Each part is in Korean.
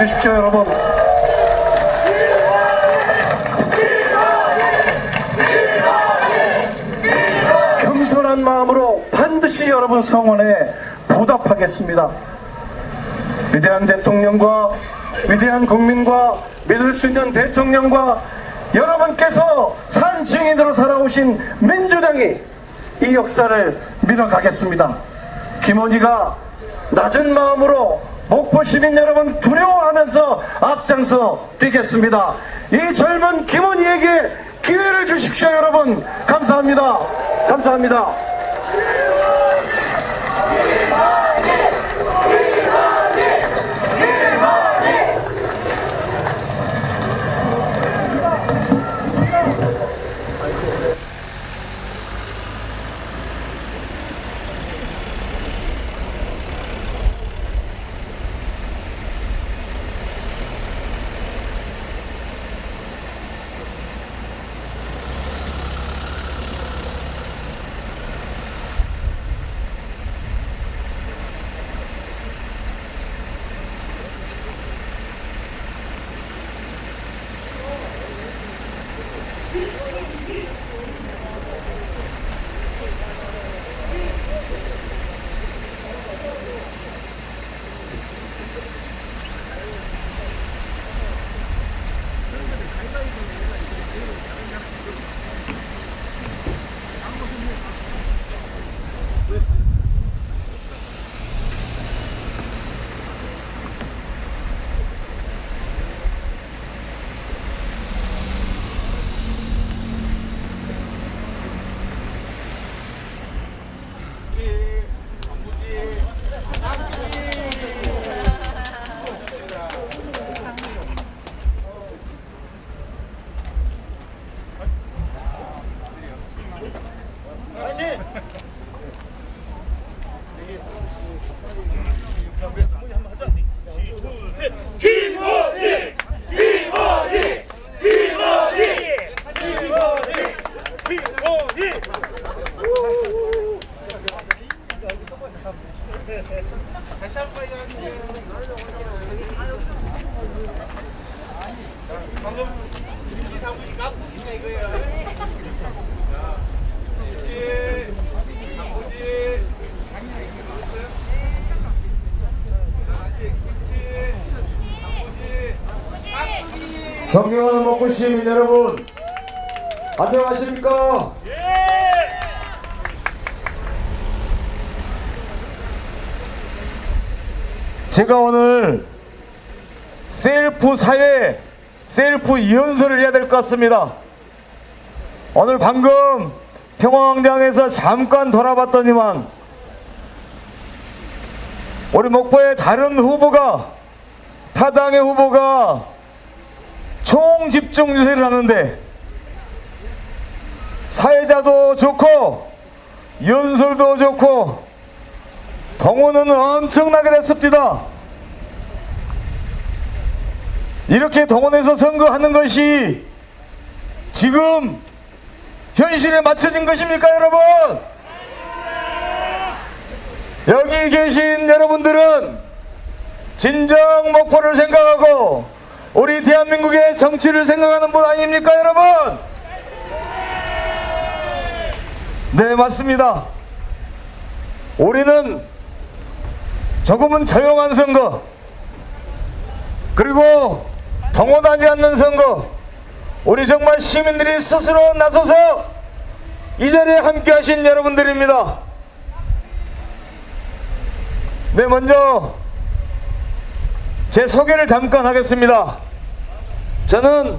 주십시오, 여러분. 겸손한 마음으로 반드시 여러분 성원에 보답하겠습니다. 위대한 대통령과 위대한 국민과 믿을 수 있는 대통령과 여러분께서 산 증인으로 살아오신 민주당이 이 역사를 밀어가겠습니다. 김원희가 낮은 마음으로 목포 시민 여러분 두려워하면서 앞장서 뛰겠습니다. 이 젊은 김원희에게 기회를 주십시오, 여러분. 감사합니다. 감사합니다. 존경하는 목포 시민 여러분, 안녕하십니까? 제가 오늘 셀프 사회, 셀프 연설을 해야 될 것 같습니다. 오늘 방금 평화광장에서 잠깐 돌아봤더니만 우리 목포의 다른 후보가, 타당의 후보가 총집중 유세를 하는데 사회자도 좋고 연설도 좋고 동원은 엄청나게 됐습니다. 이렇게 동원해서 선거하는 것이 지금 현실에 맞춰진 것입니까, 여러분? 여기 계신 여러분들은 진정 목포를 생각하고 우리 대한민국의 정치를 생각하는 분 아닙니까, 여러분? 네, 맞습니다. 우리는 조금은 조용한 선거, 그리고 동원하지 않는 선거, 우리 정말 시민들이 스스로 나서서 이 자리에 함께 하신 여러분들입니다. 네, 먼저 제 소개를 잠깐 하겠습니다. 저는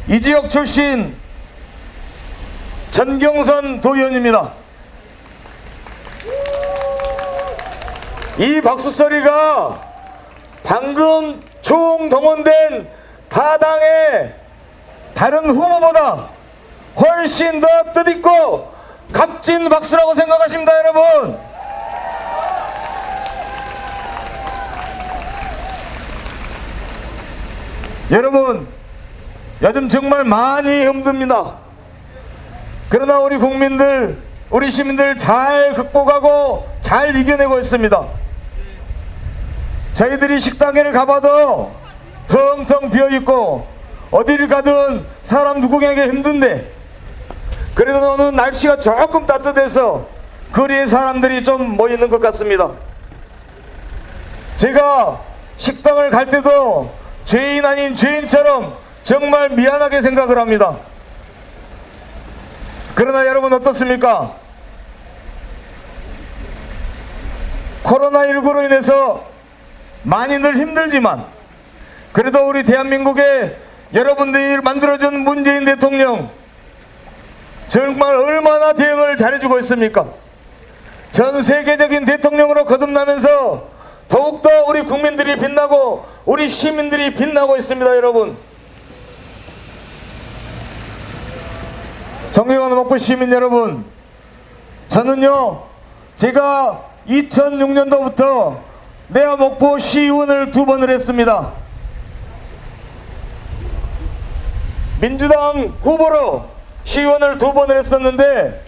이 지역 출신 전경선 도의원입니다. 이 박수소리가 방금 총동원된 타당의 다른 후보보다 훨씬 더 뜻있고 값진 박수라고 생각하십니다, 여러분. 여러분, 요즘 정말 많이 힘듭니다. 그러나 우리 국민들, 우리 시민들 잘 극복하고 잘 이겨내고 있습니다. 저희들이 식당에를 가봐도 텅텅 비어있고 어디를 가든 사람 누구에게 힘든데, 그래도 오늘 날씨가 조금 따뜻해서 거리에 사람들이 좀 모이는 것 같습니다. 제가 식당을 갈 때도 죄인 아닌 죄인처럼 정말 미안하게 생각을 합니다. 그러나 여러분 어떻습니까? 코로나19로 인해서 많이들 힘들지만 그래도 우리 대한민국에 여러분들이 만들어준 문재인 대통령 정말 얼마나 대응을 잘해주고 있습니까? 전 세계적인 대통령으로 거듭나면서 더욱더 우리 국민들이 빛나고 우리 시민들이 빛나고 있습니다. 여러분, 존경하는 목포 시민 여러분, 저는요 제가 2006년도부터 내야 목포 시의원을 2번을 했습니다. 민주당 후보로 시의원을 2번을 했었는데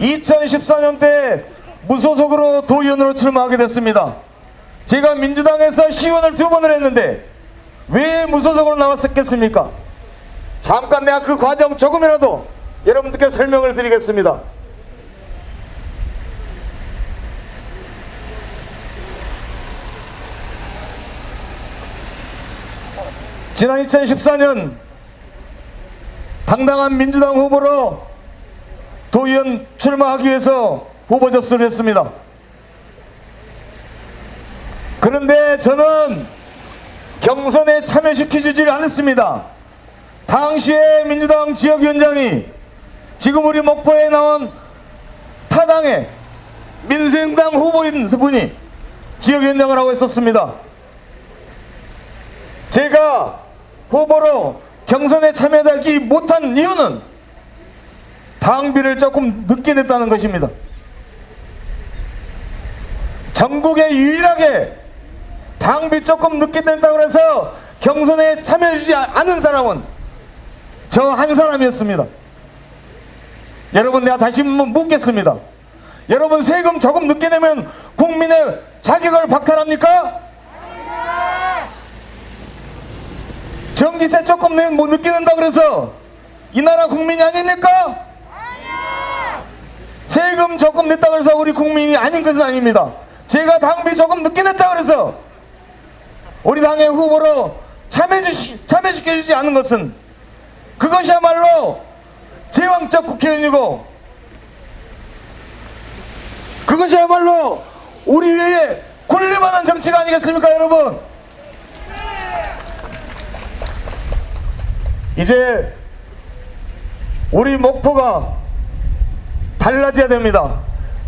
2014년 때 무소속으로 도의원으로 출마하게 됐습니다. 제가 민주당에서 시의원을 2번을 했는데 왜 무소속으로 나왔었겠습니까? 잠깐 내가 그 과정 조금이라도 여러분들께 설명을 드리겠습니다. 지난 2014년 당당한 민주당 후보로 도의원 출마하기 위해서 후보 접수를 했습니다. 그런데 저는 경선에 참여시켜주지 않았습니다. 당시에 민주당 지역위원장이 지금 우리 목포에 나온 타당의 민생당 후보인 분이 지역위원장을 하고 있었습니다. 제가 후보로 경선에 참여하지 못한 이유는 당비를 조금 늦게 냈다는 것입니다. 전국에 유일하게 당비 조금 늦게 냈다고 해서 경선에 참여해주지 않은 사람은 저 한 사람이었습니다. 여러분, 내가 다시 한번 묻겠습니다. 여러분, 세금 조금 늦게 내면 국민의 자격을 박탈합니까? 전기세 조금 내면 뭐 늦게 낸다고 그래서 이 나라 국민이 아닙니까? 세금 조금 냈다고 해서 우리 국민이 아닌 것은 아닙니다. 제가 당비 조금 늦게 냈다고 해서 우리 당의 후보로 참여시켜주지 않은 것은 그것이야말로 제왕적 국회의원이고 그것이야말로 우리 위에 군림하는 정치가 아니겠습니까, 여러분? 이제 우리 목포가 달라져야 됩니다.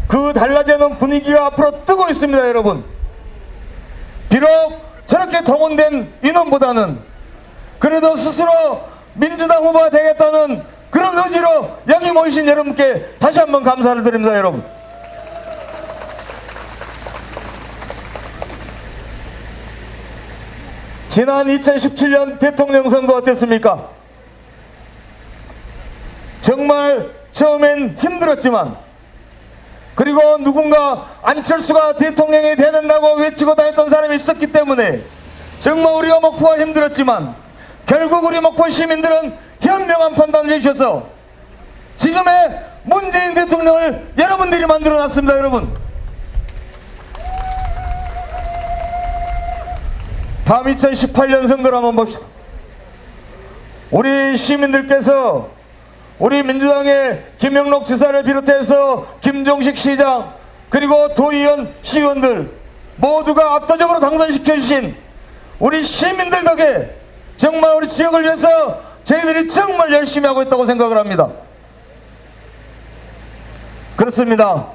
그 달라지는 분위기가 앞으로 뜨고 있습니다. 여러분, 비록 저렇게 동원된 인원보다는 그래도 스스로 민주당 후보가 되겠다는 그런 의지로 여기 모이신 여러분께 다시 한번 감사를 드립니다. 여러분, 지난 2017년 대통령 선거 어땠습니까? 정말 처음엔 힘들었지만, 그리고 누군가 안철수가 대통령이 돼야 된다고 외치고 다녔던 사람이 있었기 때문에 정말 우리가 목포가 힘들었지만 결국 우리 목포 시민들은 현명한 판단을 해주셔서 지금의 문재인 대통령을 여러분들이 만들어 놨습니다. 여러분, 다음 2018년 선거를 한번 봅시다. 우리 시민들께서 우리 민주당의 김영록 지사를 비롯해서 김종식 시장 그리고 도의원 시의원들 모두가 압도적으로 당선시켜 주신 우리 시민들 덕에 정말 우리 지역을 위해서 저희들이 정말 열심히 하고 있다고 생각을 합니다. 그렇습니다.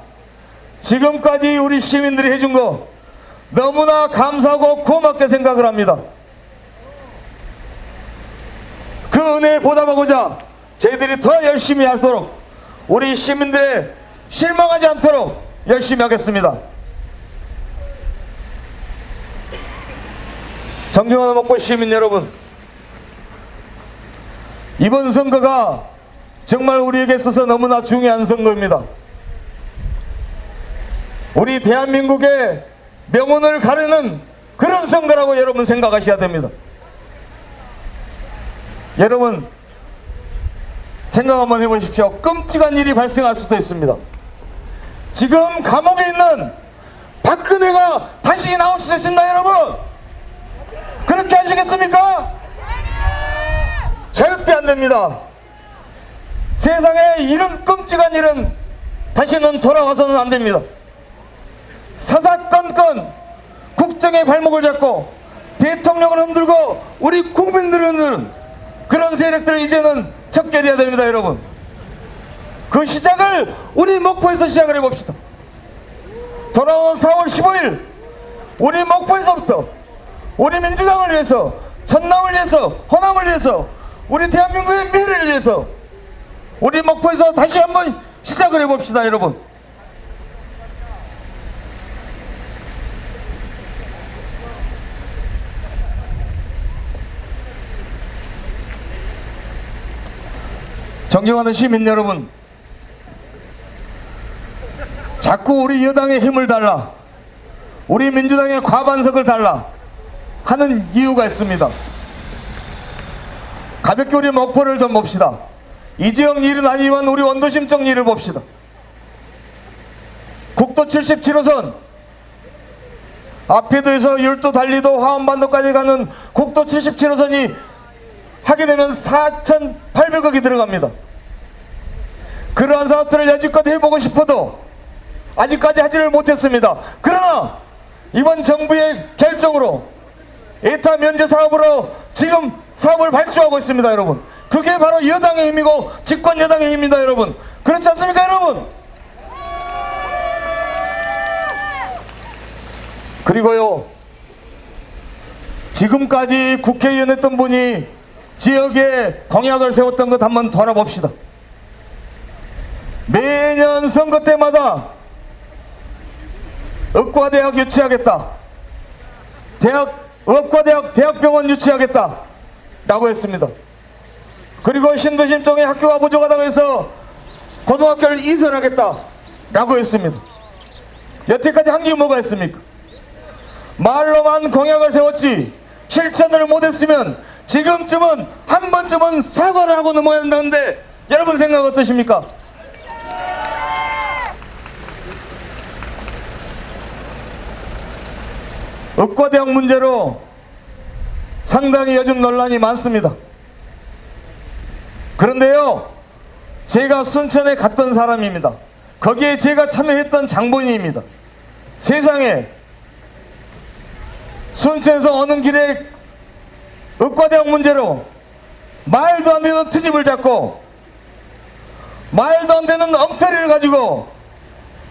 지금까지 우리 시민들이 해준 거 너무나 감사하고 고맙게 생각을 합니다. 그 은혜에 보답하고자 저희들이 더 열심히 하도록, 우리 시민들의 실망하지 않도록 열심히 하겠습니다. 존경하는 목포 시민 여러분, 이번 선거가 정말 우리에게 있어서 너무나 중요한 선거입니다. 우리 대한민국의 명운을 가르는 그런 선거라고 여러분 생각하셔야 됩니다. 여러분 생각 한번 해보십시오. 끔찍한 일이 발생할 수도 있습니다. 지금 감옥에 있는 박근혜가 다시 나올 수도 있습니다. 여러분 그렇게 하시겠습니까? 절대 안 됩니다. 세상에 이런 끔찍한 일은 다시는 돌아와서는 안 됩니다. 사사건건 국정의 발목을 잡고 대통령을 흔들고 우리 국민들을 흔드는 그런 세력들을 이제는 척결해야 됩니다. 여러분 그 시작을 우리 목포에서 시작을 해봅시다. 돌아오는 4월 15일 우리 목포에서부터 우리 민주당을 위해서, 전남을 위해서, 호남을 위해서, 우리 대한민국의 미래를 위해서 우리 목포에서 다시 한번 시작을 해봅시다. 여러분 존경하는 시민 여러분, 자꾸 우리 여당의 힘을 달라, 우리 민주당의 과반석을 달라 하는 이유가 있습니다. 가볍게 우리 목포를 좀 봅시다. 이 지역 일은 아니지만 우리 원도심 쪽 일을 봅시다. 국도 77호선 앞에도에서 열도 달리도 화원반도까지 가는 국도 77호선이 하게 되면 4,800억이 들어갑니다. 그러한 사업들을 여지껏 해보고 싶어도 아직까지 하지를 못했습니다. 그러나 이번 정부의 결정으로 에타 면제 사업으로 지금 사업을 발주하고 있습니다. 여러분 그게 바로 여당의 힘이고 집권 여당의 힘입니다. 여러분 그렇지 않습니까? 여러분 그리고요 지금까지 국회의원 했던 분이 지역에 공약을 세웠던 것 한번 돌아봅시다. 매년 선거 때마다 의과대학 유치하겠다, 의과대학 대학병원 유치하겠다 라고 했습니다. 그리고 신도심 쪽에 학교가 부족하다고 해서 고등학교를 이전하겠다 라고 했습니다. 여태까지 한 게 뭐가 있습니까? 말로만 공약을 세웠지 실천을 못했으면 지금쯤은 한 번쯤은 사과를 하고 넘어야 한다는데 여러분 생각 어떠십니까? 의과대학 문제로 상당히 요즘 논란이 많습니다. 그런데요 제가 순천에 갔던 사람입니다. 거기에 제가 참여했던 장본인입니다. 세상에 순천에서 오는 길에 의과대학 문제로 말도 안 되는 트집을 잡고 말도 안 되는 엉터리를 가지고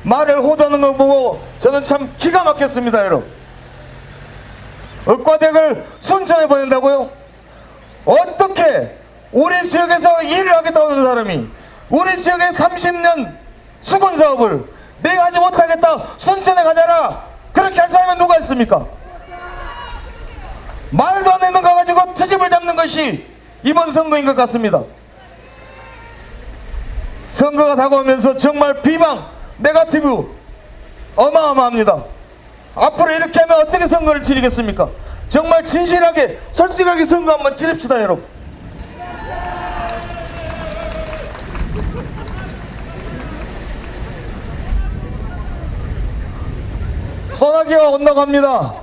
말을 호도하는 걸 보고 저는 참 기가 막혔습니다. 여러분 의과대학을 순천에 보낸다고요? 어떻게 우리 지역에서 일을 하겠다고 하는 사람이 우리 지역의 30년 수건사업을 내가 하지 못하겠다 순천에 가자라 그렇게 할 사람은 누가 있습니까? 말도 안 되는 거 가지고 트집을 잡는 것이 이번 선거인 것 같습니다. 선거가 다가오면서 정말 비방 네거티브 어마어마합니다. 앞으로 이렇게 하면 어떻게 선거를 치르겠습니까? 정말 진실하게 솔직하게 선거 한번 치릅시다. 여러분 소나기가 온다고 합니다.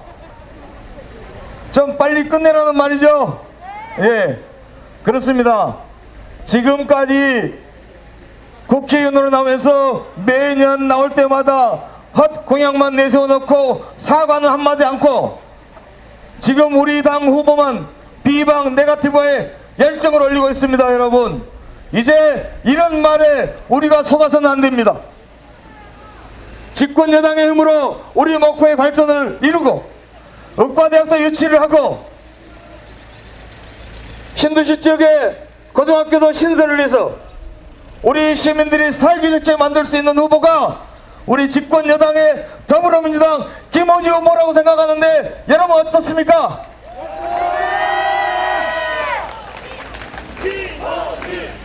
좀 빨리 끝내라는 말이죠. 예, 그렇습니다. 지금까지 국회의원으로 나오면서 매년 나올 때마다 헛 공약만 내세워놓고 사과는 한마디 않고 지금 우리 당 후보만 비방 네거티브에 열정을 올리고 있습니다. 여러분 이제 이런 말에 우리가 속아서는 안 됩니다. 집권 여당의 힘으로 우리 목포의 발전을 이루고 의과대학도 유치를 하고 신도시 지역에 고등학교도 신설을 해서 우리 시민들이 살기 좋게 만들 수 있는 후보가 우리 집권 여당의 더불어민주당 김호지 후보라고 생각하는데 여러분 어떻습니까?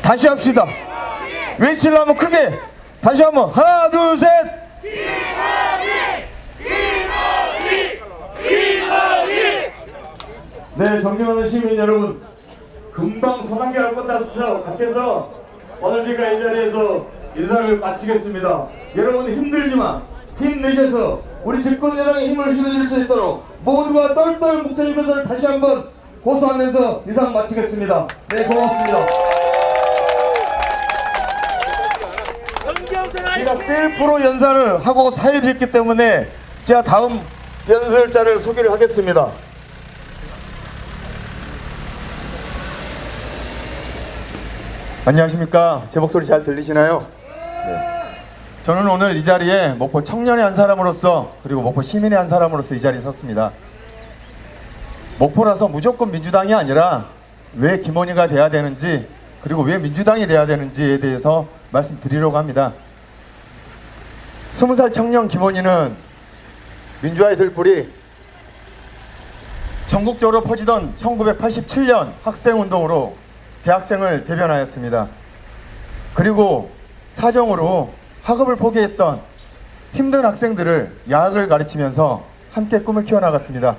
다시 합시다. 외치려면 크게 다시 한번 하나 둘 셋. 네, 존경하는 시민 여러분, 금방 소단계 할 것 같아서 오늘 제가 이 자리에서 인사를 마치겠습니다. 여러분 힘들지만 힘내셔서 우리 집권여당에 힘을 실어줄 수 있도록 모두가 똘똘 뭉쳐질 것을 다시 한번 호소하면서 이상 마치겠습니다. 네, 고맙습니다. 제가 셀프로 연설을 하고 사회를 했기 때문에 제가 다음 연설자를 소개를 하겠습니다. 안녕하십니까. 제 목소리 잘 들리시나요? 네. 저는 오늘 이 자리에 목포 청년의 한 사람으로서 그리고 목포 시민의 한 사람으로서 이 자리에 섰습니다. 목포라서 무조건 민주당이 아니라 왜 김원희가 돼야 되는지 그리고 왜 민주당이 돼야 되는지에 대해서 말씀드리려고 합니다. 20살 청년 김원희는 민주화의 들불이 전국적으로 퍼지던 1987년 학생운동으로 대학생을 대변하였습니다. 그리고 사정으로 학업을 포기했던 힘든 학생들을 야학을 가르치면서 함께 꿈을 키워나갔습니다.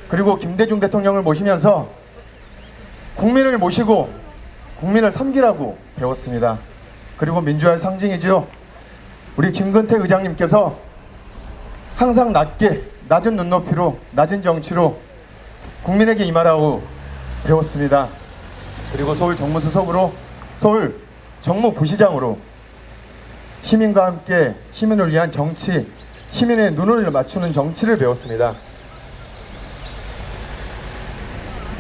그리고 김대중 대통령을 모시면서 국민을 모시고 국민을 섬기라고 배웠습니다. 그리고 민주화의 상징이죠. 우리 김근태 의장님께서 항상 낮은 눈높이로 낮은 정치로 국민에게 임하라고 배웠습니다. 그리고 서울 정무수석으로 서울 정무부시장으로 시민과 함께 시민을 위한 정치, 시민의 눈을 맞추는 정치를 배웠습니다.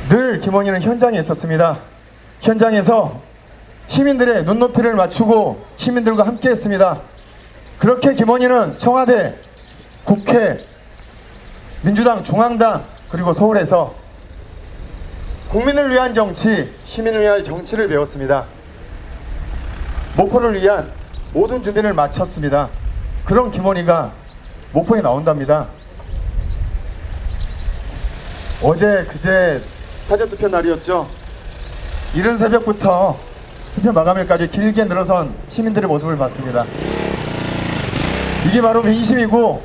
늘 김원희는 현장에 있었습니다. 현장에서 시민들의 눈높이를 맞추고 시민들과 함께 했습니다. 그렇게 김원희는 청와대, 국회, 민주당, 중앙당 그리고 서울에서 국민을 위한 정치, 시민을 위한 정치를 배웠습니다. 목포를 위한 모든 준비를 마쳤습니다. 그런 김원희가 목포에 나온답니다. 어제 그제 사전투표 날이었죠. 이른 새벽부터 투표 마감일까지 길게 늘어선 시민들의 모습을 봤습니다. 이게 바로 민심이고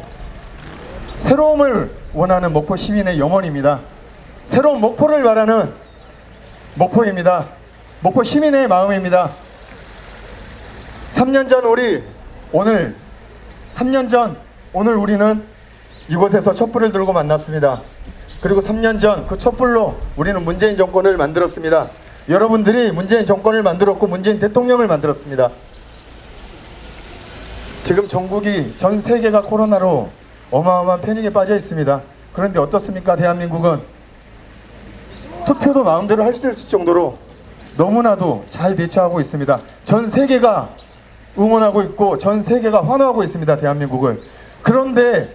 새로움을 원하는 목포 시민의 영혼입니다. 새로운 목포를 바라는 목포입니다. 목포 시민의 마음입니다. 3년 전 오늘 우리는 이곳에서 촛불을 들고 만났습니다. 그리고 3년 전 그 촛불로 우리는 문재인 정권을 만들었습니다. 여러분들이 문재인 정권을 만들었고 문재인 대통령을 만들었습니다. 지금 전국이 전 세계가 코로나로 어마어마한 패닉에 빠져 있습니다. 그런데 어떻습니까? 대한민국은 투표도 마음대로 할 수 있을 정도로 너무나도 잘 대처하고 있습니다. 전 세계가 응원하고 있고 전 세계가 환호하고 있습니다. 대한민국을. 그런데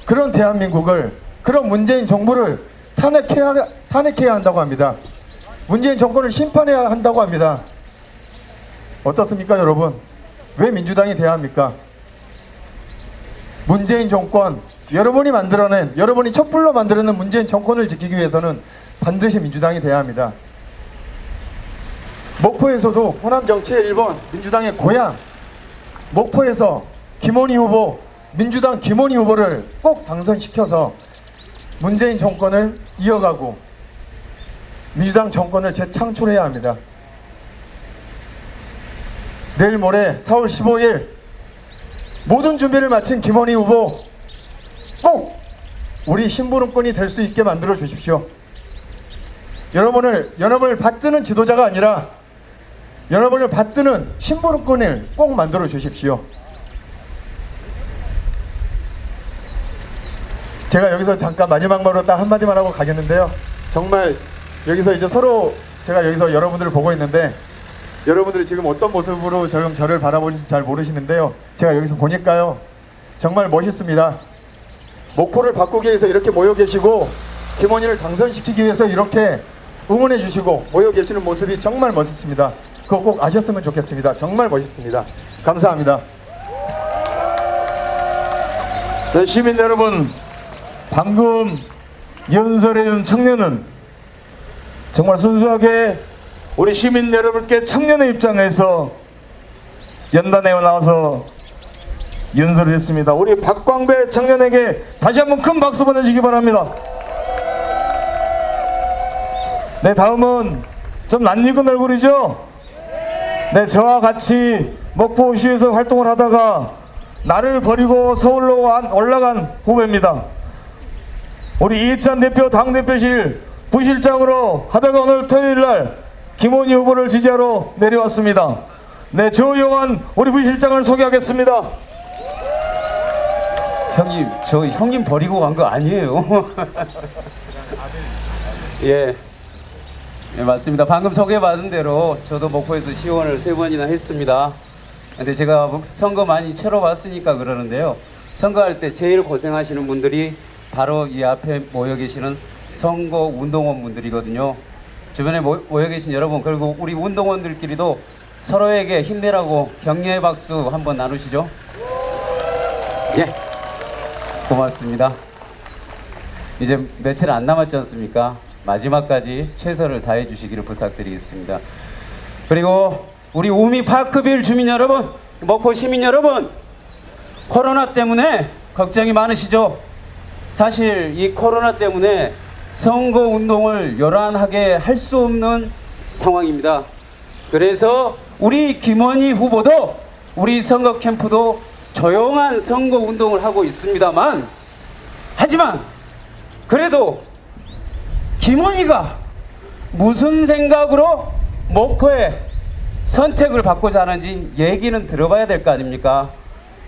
그런 대한민국을, 그런 문재인 정부를 탄핵해야 한다고 합니다. 문재인 정권을 심판해야 한다고 합니다. 어떻습니까 여러분? 왜 민주당이 돼야 합니까? 문재인 정권, 여러분이 만들어낸, 여러분이 촛불로 만들어낸 문재인 정권을 지키기 위해서는 반드시 민주당이 돼야 합니다. 목포에서도 호남 정치의 1번, 민주당의 고향 목포에서 김원희 후보, 민주당 김원희 후보를 꼭 당선시켜서 문재인 정권을 이어가고 민주당 정권을 재창출해야 합니다. 내일 모레 4월 15일 모든 준비를 마친 김원희 후보 꼭 우리 심부름꾼이 될 수 있게 만들어 주십시오. 여러분을 받드는 지도자가 아니라 여러분을 받드는 심부름꾼을 꼭 만들어 주십시오. 제가 여기서 잠깐 마지막 말로 딱 한마디만 하고 가겠는데요. 정말 여기서 이제 서로 제가 여기서 여러분들을 보고 있는데 여러분들이 지금 어떤 모습으로 지금 저를 바라보는지 잘 모르시는데요. 제가 여기서 보니까요. 정말 멋있습니다. 목포를 바꾸기 위해서 이렇게 모여 계시고 김원희를 당선시키기 위해서 이렇게 응원해 주시고 모여 계시는 모습이 정말 멋있습니다. 그거 꼭 아셨으면 좋겠습니다. 정말 멋있습니다. 감사합니다. 네, 시민 여러분, 방금 연설해준 청년은 정말 순수하게 우리 시민 여러분께 청년의 입장에서 연단에 나와서 연설을 했습니다. 우리 박광배 청년에게 다시 한번 큰 박수 보내주시기 바랍니다. 네, 다음은 좀 낯익은 얼굴이죠? 네, 저와 같이 목포시에서 활동을 하다가 나를 버리고 서울로 올라간 후배입니다. 우리 이해찬 대표 당대표실 부실장으로 하다가 오늘 토요일날 김원희 후보를 지지하러 내려왔습니다. 네, 조용한 우리 부실장을 소개하겠습니다. 형님, 저 형님 버리고 간 거 아니에요. 예. 네, 맞습니다. 방금 소개받은 대로 저도 목포에서 시원을 3번이나 했습니다. 근데 제가 선거 많이 치러봤으니까 그러는데요. 선거할 때 제일 고생하시는 분들이 바로 이 앞에 모여 계시는 선거 운동원 분들이거든요. 주변에 모여 계신 여러분, 그리고 우리 운동원들끼리도 서로에게 힘내라고 격려의 박수 한번 나누시죠. 예. 고맙습니다. 이제 며칠 안 남았지 않습니까? 마지막까지 최선을 다해 주시기를 부탁드리겠습니다. 그리고 우리 우미 파크빌 주민 여러분, 목포 시민 여러분, 코로나 때문에 걱정이 많으시죠? 사실 이 코로나 때문에 선거 운동을 요란하게 할 수 없는 상황입니다. 그래서 우리 김원희 후보도 우리 선거 캠프도 조용한 선거 운동을 하고 있습니다만, 하지만 그래도 김원희가 무슨 생각으로 목포에 선택을 받고자 하는지 얘기는 들어봐야 될 거 아닙니까?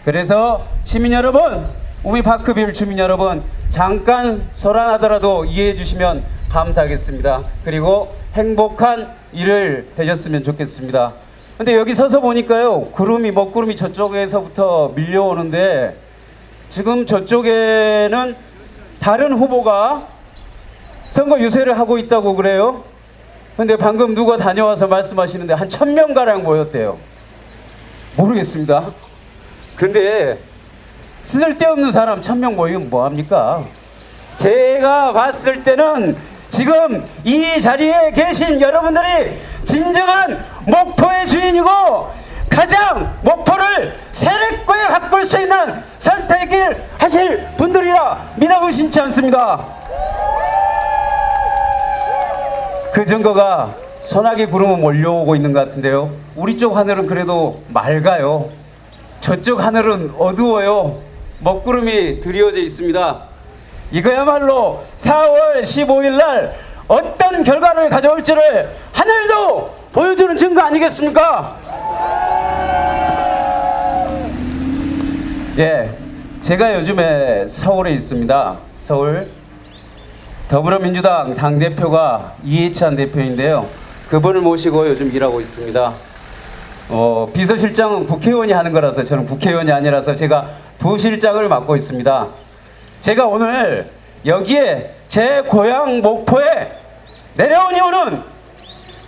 그래서 시민 여러분, 우미파크빌 주민 여러분, 잠깐 소란하더라도 이해해 주시면 감사하겠습니다. 그리고 행복한 일을 되셨으면 좋겠습니다. 근데 여기 서서 보니까요, 먹구름이 저쪽에서부터 밀려오는데 지금 저쪽에는 다른 후보가 선거 유세를 하고 있다고 그래요. 근데 방금 누가 다녀와서 말씀하시는데 한 1000명가량 모였대요. 모르겠습니다. 근데 쓸데없는 사람 1000명 모이면 뭐합니까? 제가 봤을 때는 지금 이 자리에 계신 여러분들이 진정한 목포의 주인이고 가장 목포를 세력과에 바꿀 수 있는 선택을 하실 분들이라 믿어 의심치 않습니다. 그 증거가 소나기 구름은 몰려오고 있는 것 같은데요. 우리 쪽 하늘은 그래도 맑아요. 저쪽 하늘은 어두워요. 먹구름이 드리워져 있습니다. 이거야말로 4월 15일 날 어떤 결과를 가져올지를 하늘도 보여주는 증거 아니겠습니까? 예, 제가 요즘에 서울에 있습니다. 서울 더불어민주당 당대표가 이해찬 대표인데요. 그분을 모시고 요즘 일하고 있습니다. 비서실장은 국회의원이 하는 거라서 저는 국회의원이 아니라서 제가 부실장을 맡고 있습니다. 제가 오늘 여기에 제 고향 목포에 내려온 이유는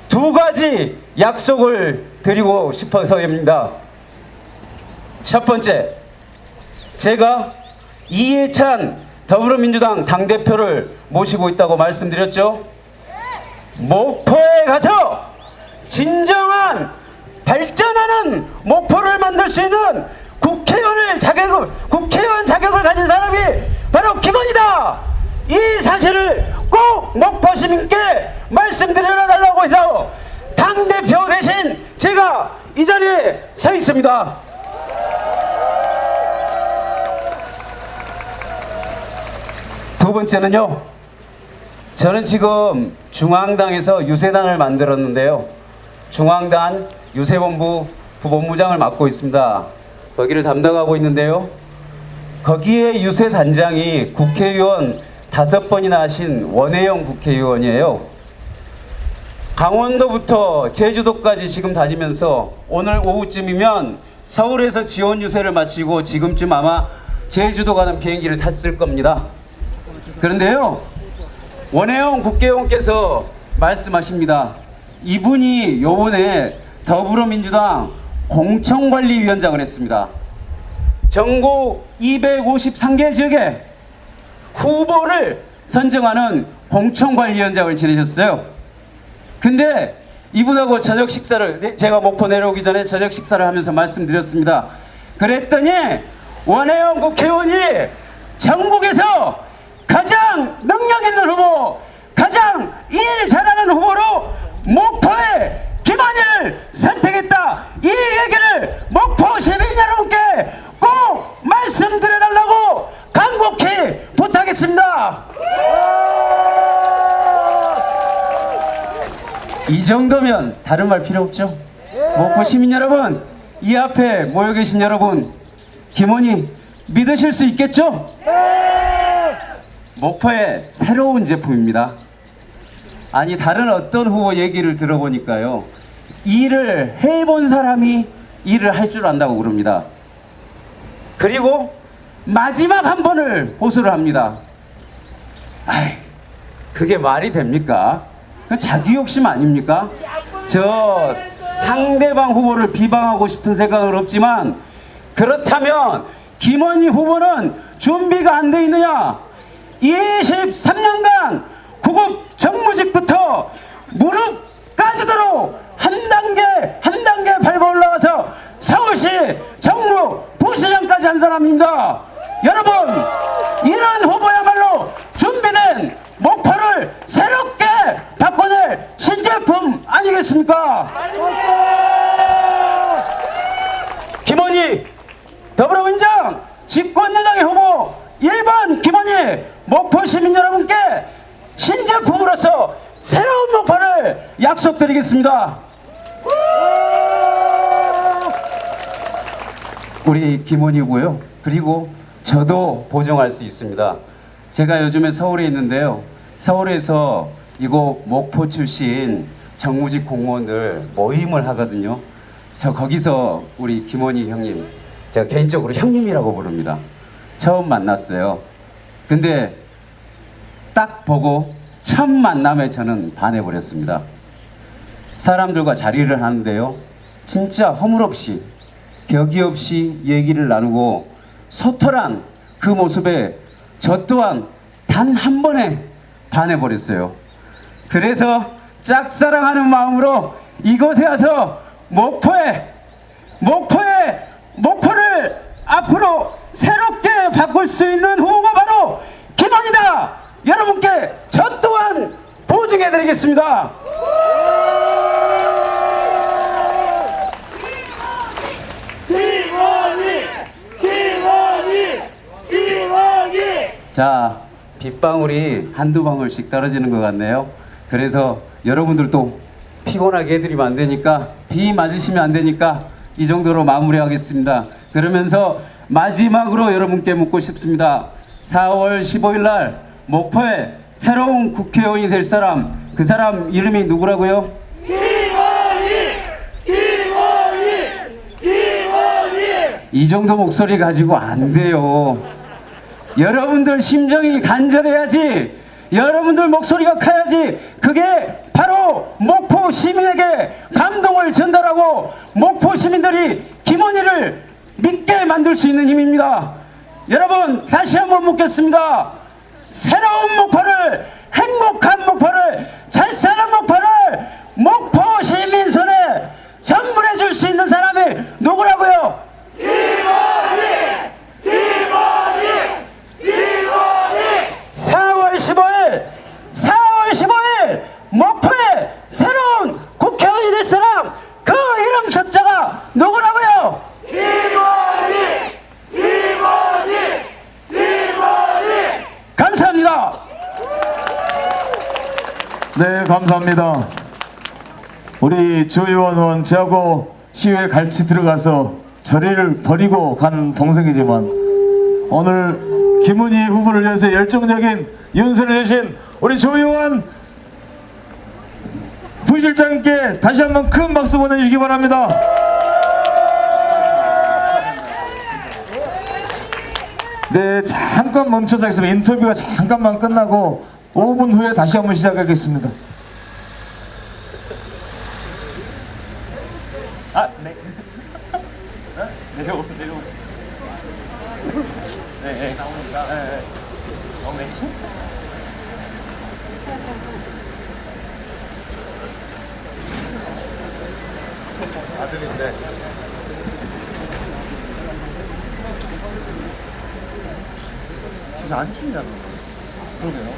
2가지 약속을 드리고 싶어서입니다. 첫 번째, 제가 이해찬 더불어민주당 당대표를 모시고 있다고 말씀드렸죠. 목포에 가서 진정한 발전하는 목포를 만들 수 있는 국회의원 자격을 가진 사람이 바로 김원희다. 이 사실을 꼭 목포 시민께 말씀드려달라고 해서 당대표 대신 제가 이 자리에 서 있습니다. 두 번째는요, 저는 지금 중앙당에서 유세단을 만들었는데요. 중앙단 유세본부 부본부장을 맡고 있습니다. 거기를 담당하고 있는데요. 거기에 유세단장이 국회의원 5번이나 하신 원혜영 국회의원이에요. 강원도부터 제주도까지 지금 다니면서 오늘 오후쯤이면 서울에서 지원 유세를 마치고 지금쯤 아마 제주도 가는 비행기를 탔을 겁니다. 그런데요, 원혜영 국회의원께서 말씀하십니다. 이분이 요번에 더불어민주당 공청관리위원장을 했습니다. 전국 253개 지역에 후보를 선정하는 공청관리위원장을 지내셨어요. 근데 이분하고 저녁 식사를, 제가 목포 내려오기 전에 저녁 식사를 하면서 말씀드렸습니다. 그랬더니 원혜영 국회의원이 전국에서 가장 능력 있는 후보, 가장 일 잘하는 후보 이 정도면 다른 말 필요 없죠. 목포 시민 여러분, 이 앞에 모여 계신 여러분, 김원희 믿으실 수 있겠죠? 목포의 새로운 제품입니다. 아니, 다른 어떤 후보 얘기를 들어보니까요, 일을 해본 사람이 일을 할 줄 안다고 그럽니다. 그리고 마지막 한 번을 호소를 합니다. 아이, 그게 말이 됩니까? 그건 자기 욕심 아닙니까? 저 상대방 후보를 비방하고 싶은 생각은 없지만, 그렇다면 김원희 후보는 준비가 안 돼 있느냐? 23년간 구급 정무직부터 무릎 까지도록 한 단계 한 단계 밟아 올라가서 서울시 정무 부시장까지 한 사람입니다. 여러분, 이런 후보야말로 준비된 목표를 새롭게 바꿔낼 신제품 아니겠습니까? 김원희 더불어민주당 집권여당의 후보 1번 김원희, 목포 시민 여러분께 신제품으로서 새로운 목표를 약속드리겠습니다. 우리 김원희 후보요, 그리고 저도 보증할 수 있습니다. 제가 요즘에 서울에 있는데요, 서울에서 이곳 목포 출신 정무직 공무원들 모임을 하거든요. 저 거기서 우리 김원희 형님, 제가 개인적으로 형님이라고 부릅니다. 처음 만났어요. 근데 딱 보고 첫 만남에 저는 반해버렸습니다. 사람들과 자리를 하는데요, 진짜 허물없이 격이 없이 얘기를 나누고 소탈한 그 모습에 저 또한 단 한 번에 반해버렸어요. 그래서 짝사랑하는 마음으로 이곳에 와서 목포를 앞으로 새롭게 바꿀 수 있는 후보가 바로 김원희다. 여러분께 저 또한 보증해드리겠습니다. 자, 빗방울이 한두 방울씩 떨어지는 것 같네요. 그래서 여러분들도 피곤하게 해드리면 안 되니까, 비 맞으시면 안 되니까 이 정도로 마무리하겠습니다. 그러면서 마지막으로 여러분께 묻고 싶습니다. 4월 15일 날 목포에 새로운 국회의원이 될 사람, 그 사람 이름이 누구라고요? 이 정도 목소리 가지고 안 돼요. 여러분들 심정이 간절해야지, 여러분들 목소리가 커야지, 그게 바로 목포 시민에게 감동을 전달하고 목포 시민들이 김원희를 믿게 만들 수 있는 힘입니다. 여러분, 다시 한번 묻겠습니다. 새로운 목포를, 행복한 목포를, 잘 사는 목포를 목포 시민 손에 선물해 줄 수 있는 사람이 누구라고요? 김원희! 4월 15일 목포에 새로운 국회의원이 될 사람, 그 이름 숫자가 누구라고요? 김원희! 감사합니다. 네, 감사합니다. 우리 조의원 의원, 저하고 시외에 같이 들어가서 저리를 버리고 간 동생이지만 오늘 김은희 후보를 위해서 열정적인 연설을 해주신 우리 조의원 부실장님께 다시 한번 큰 박수 보내주시기 바랍니다. 네, 잠깐 멈춰서 하겠습니다. 인터뷰가 잠깐만 끝나고 5분 후에 다시 한번 시작하겠습니다. 진짜 안 춥냐? 그러게요.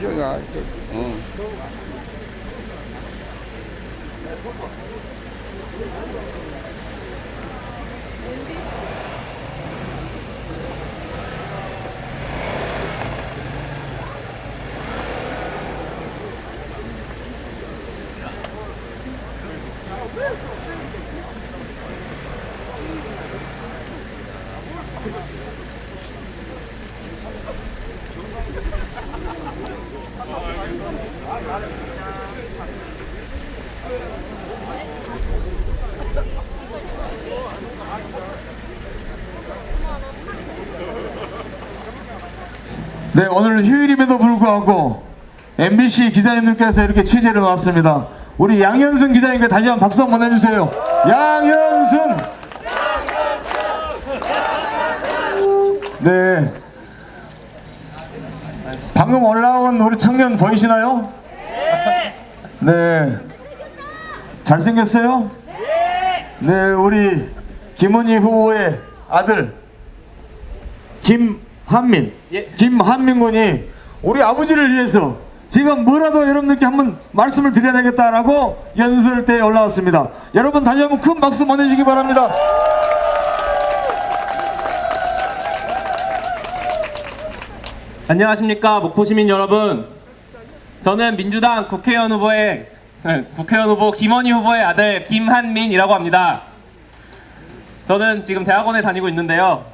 제가 네, 오늘 휴일임에도 불구하고 MBC 기자님들께서 이렇게 취재를 나왔습니다. 우리 양현승 기자님께 다시 한번 박수 한번 해주세요. 양현승! 네. 방금 올라온 우리 청년 보이시나요? 네. 잘생겼어요? 네, 우리 김은희 후보의 아들 김한민 군이 우리 아버지를 위해서 지금 뭐라도 여러분들께 한번 말씀을 드려야 되겠다라고 연설대에 올라왔습니다. 여러분 다시 한번 큰 박수 보내주시기 바랍니다. 안녕하십니까 목포시민 여러분. 저는 민주당 국회의원 후보 김원희 후보의 아들 김한민이라고 합니다. 저는 지금 대학원에 다니고 있는데요.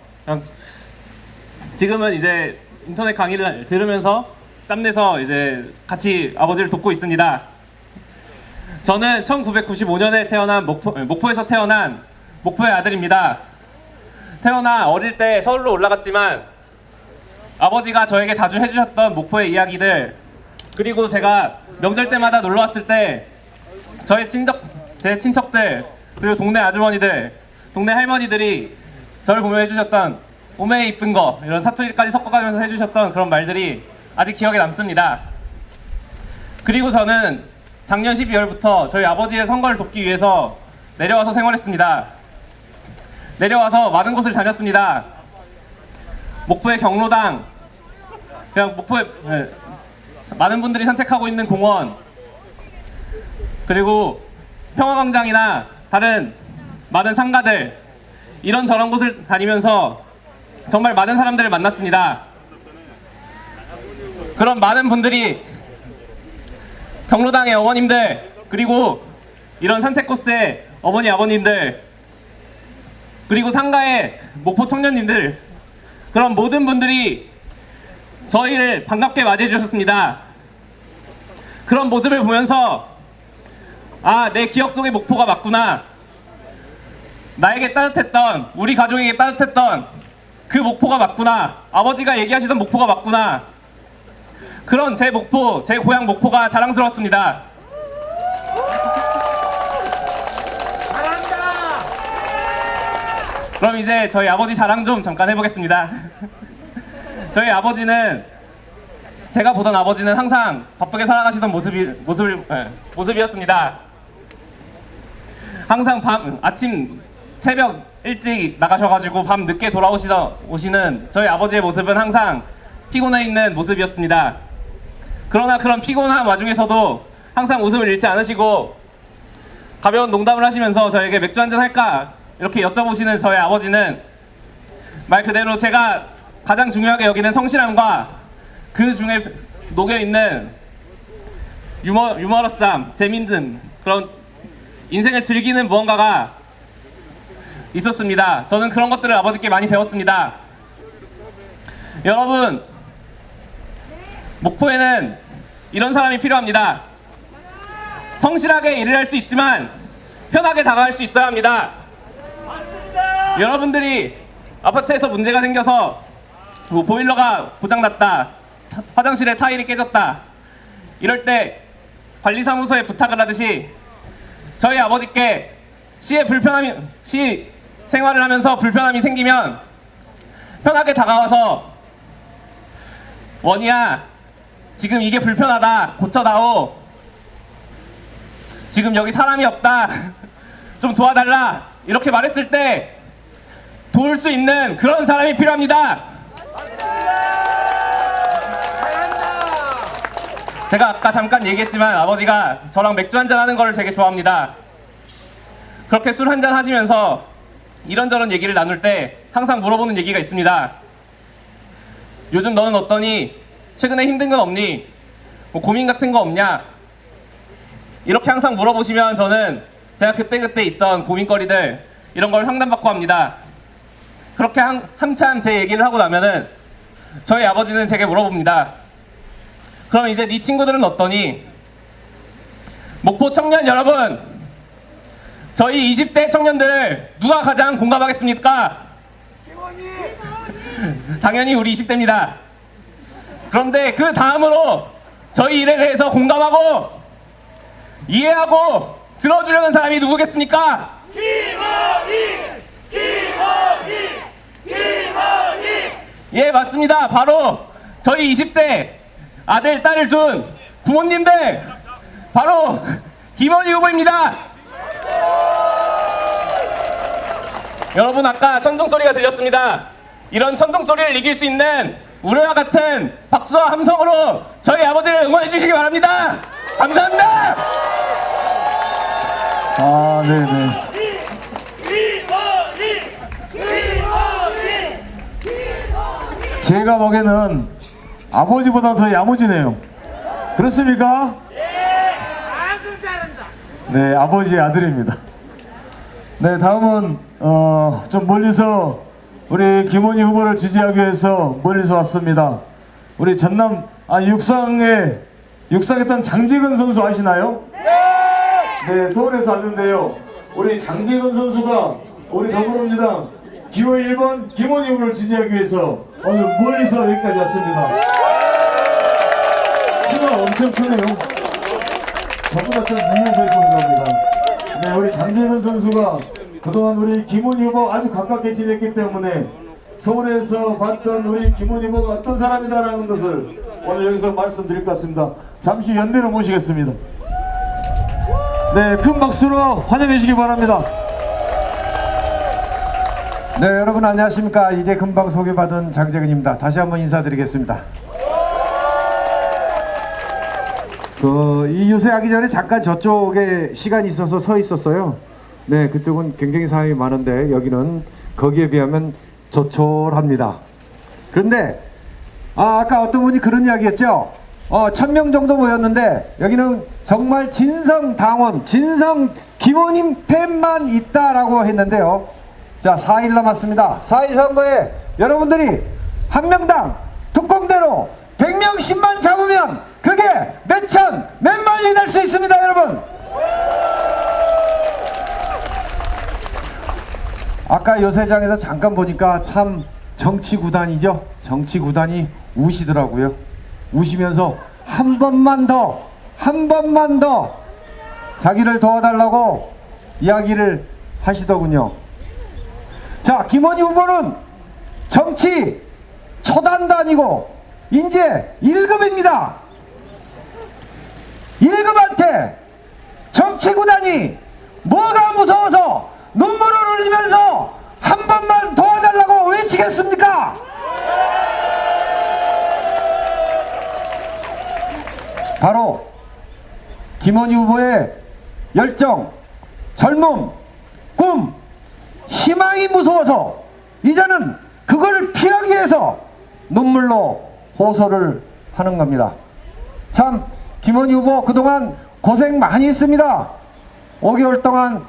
지금은 이제 인터넷 강의를 들으면서 짬내서 이제 같이 아버지를 돕고 있습니다. 저는 1995년에 태어난 목포에서 태어난 목포의 아들입니다. 태어나 어릴 때 서울로 올라갔지만 아버지가 저에게 자주 해주셨던 목포의 이야기들, 그리고 제가 명절 때마다 놀러 왔을 때 제 친척들, 그리고 동네 아주머니들, 동네 할머니들이 저를 보며 해주셨던 오메 이쁜 거, 이런 사투리까지 섞어가면서 해주셨던 그런 말들이 아직 기억에 남습니다. 그리고 저는 작년 12월부터 저희 아버지의 선거를 돕기 위해서 내려와서 생활했습니다. 내려와서 많은 곳을 다녔습니다. 목포의 경로당, 그냥 목포에 많은 분들이 산책하고 있는 공원, 그리고 평화광장이나 다른 많은 상가들, 이런저런 곳을 다니면서 정말 많은 사람들을 만났습니다. 그런 많은 분들이 경로당의 어머님들, 그리고 이런 산책 코스의 어머니 아버님들, 그리고 상가의 목포 청년님들, 그런 모든 분들이 저희를 반갑게 맞이해 주셨습니다. 그런 모습을 보면서 아, 내 기억 속의 목포가 맞구나, 나에게 따뜻했던, 우리 가족에게 따뜻했던 그 목포가 맞구나, 아버지가 얘기하시던 목포가 맞구나, 그런 제 목포, 제 고향 목포가 자랑스러웠습니다. 그럼 이제 저희 아버지 자랑 좀 잠깐 해보겠습니다. 저희 아버지는, 제가 보던 아버지는 항상 바쁘게 살아가시던 모습이었습니다. 항상 아침 새벽 일찍 나가셔가지고 밤 늦게 돌아오시는 저희 아버지의 모습은 항상 피곤해 있는 모습이었습니다. 그러나 그런 피곤한 와중에서도 항상 웃음을 잃지 않으시고 가벼운 농담을 하시면서 저에게 맥주 한잔 할까 이렇게 여쭤보시는 저희 아버지는 말 그대로 제가 가장 중요하게 여기는 성실함과 그 중에 녹여있는 유머러스함, 재밌는 그런 인생을 즐기는 무언가가 있었습니다. 저는 그런 것들을 아버지께 많이 배웠습니다. 여러분, 목포에는 이런 사람이 필요합니다. 성실하게 일을 할 수 있지만 편하게 다가갈 수 있어야 합니다. 맞습니다. 여러분들이 아파트에서 문제가 생겨서 뭐 보일러가 고장났다, 화장실에 타일이 깨졌다, 이럴 때 관리사무소에 부탁을 하듯이 저희 아버지께 시 생활을 하면서 불편함이 생기면 편하게 다가와서 원희야, 지금 이게 불편하다, 고쳐다오, 지금 여기 사람이 없다, 좀 도와달라, 이렇게 말했을 때 도울 수 있는 그런 사람이 필요합니다. 제가 아까 잠깐 얘기했지만 아버지가 저랑 맥주 한잔 하는 걸 되게 좋아합니다. 그렇게 술 한잔 하시면서 이런저런 얘기를 나눌 때 항상 물어보는 얘기가 있습니다. 요즘 너는 어떠니? 최근에 힘든 건 없니? 뭐 고민 같은 거 없냐? 이렇게 항상 물어보시면 저는 제가 그때그때 있던 고민거리들 이런 걸 상담받고 합니다. 그렇게 한참 제 얘기를 하고 나면은 저희 아버지는 제게 물어봅니다. 그럼 이제 네 친구들은 어떠니? 목포 청년 여러분, 저희 20대 청년들 누가 가장 공감하겠습니까? 당연히 우리 20대입니다. 그런데 그 다음으로 저희 일에 대해서 공감하고 이해하고 들어주려는 사람이 누구겠습니까? 예, 맞습니다. 바로 저희 20대 아들, 딸을 둔 부모님들, 바로 김원희 후보입니다. 여러분, 아까 천둥소리가 들렸습니다. 이런 천둥소리를 이길 수 있는 우리와 같은 박수와 함성으로 저희 아버지를 응원해 주시기 바랍니다. 감사합니다. 아, 네네. 제가 보기에는 아버지보다 더 야무지네요. 그렇습니까? 아주 잘한다. 네, 아버지의 아들입니다. 네, 다음은 좀 멀리서 우리 김원희 후보를 지지하기 위해서 멀리서 왔습니다. 우리 전남 육상했던 장재근 선수 아시나요? 네, 서울에서 왔는데요. 우리 장재근 선수가 우리 더불어민주당 기호 1번 김원희 후보를 지지하기 위해서 오늘 멀리서 여기까지 왔습니다. 키가 엄청 크네요. 저보다 좀 위에서 있어서 그럽니다. 네, 우리 장재근 선수가 그동안 우리 김원희 후보 아주 가깝게 지냈기 때문에 서울에서 봤던 우리 김원희 후보가 어떤 사람이다라는 것을 오늘 여기서 말씀드릴 것 같습니다. 잠시 연대로 모시겠습니다. 네, 큰 박수로 환영해 주시기 바랍니다. 네, 여러분 안녕하십니까. 이제 금방 소개받은 장재근입니다. 다시 한번 인사드리겠습니다. 이 요새 하기 전에 잠깐 저쪽에 시간이 있어서 서 있었어요. 네, 그쪽은 굉장히 사람이 많은데 여기는 거기에 비하면 조촐합니다. 그런데 아까 어떤 분이 그런 이야기 했죠. 1000명 정도 모였는데 여기는 정말 진성 당원, 진성 김원희 팬만 있다라고 했는데요. 자, 4일 남았습니다. 4일 선거에 여러분들이 한 명당 특공대로 100명씩만 잡으면 그게 몇천, 몇만이 될 수 있습니다, 여러분. 아까 요새장에서 잠깐 보니까 참 정치구단이죠. 정치구단이 우시더라고요. 우시면서 한 번만 더 자기를 도와달라고 이야기를 하시더군요. 자, 김원희 후보는 정치 초단도 아니고 이제 1급입니다. 1급한테 정치구단이 뭐가 무서워서 눈물을 흘리면서 한 번만 도와달라고 외치겠습니까? 바로 김원희 후보의 열정, 젊음, 꿈, 희망이 무서워서 이제는 그걸 피하기 위해서 눈물로 호소를 하는 겁니다. 참 김원희 후보 그동안 고생 많이 했습니다. 5개월 동안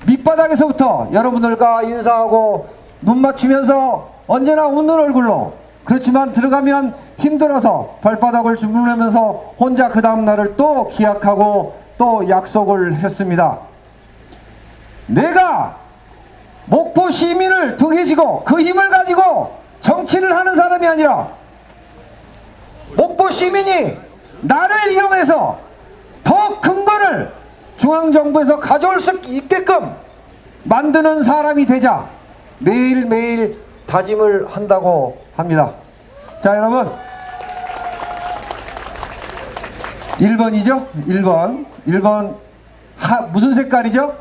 밑바닥에서부터 여러분들과 인사하고 눈 맞추면서 언제나 웃는 얼굴로, 그렇지만 들어가면 힘들어서 발바닥을 주물르면서 혼자 그 다음날을 또 기약하고 또 약속을 했습니다. 내가 목포 시민을 등에 지고 그 힘을 가지고 정치를 하는 사람이 아니라 목포 시민이 나를 이용해서 더 큰 거를 중앙정부에서 가져올 수 있게끔 만드는 사람이 되자 매일매일 다짐을 한다고 합니다. 자, 여러분 1번이죠? 1번 무슨 색깔이죠?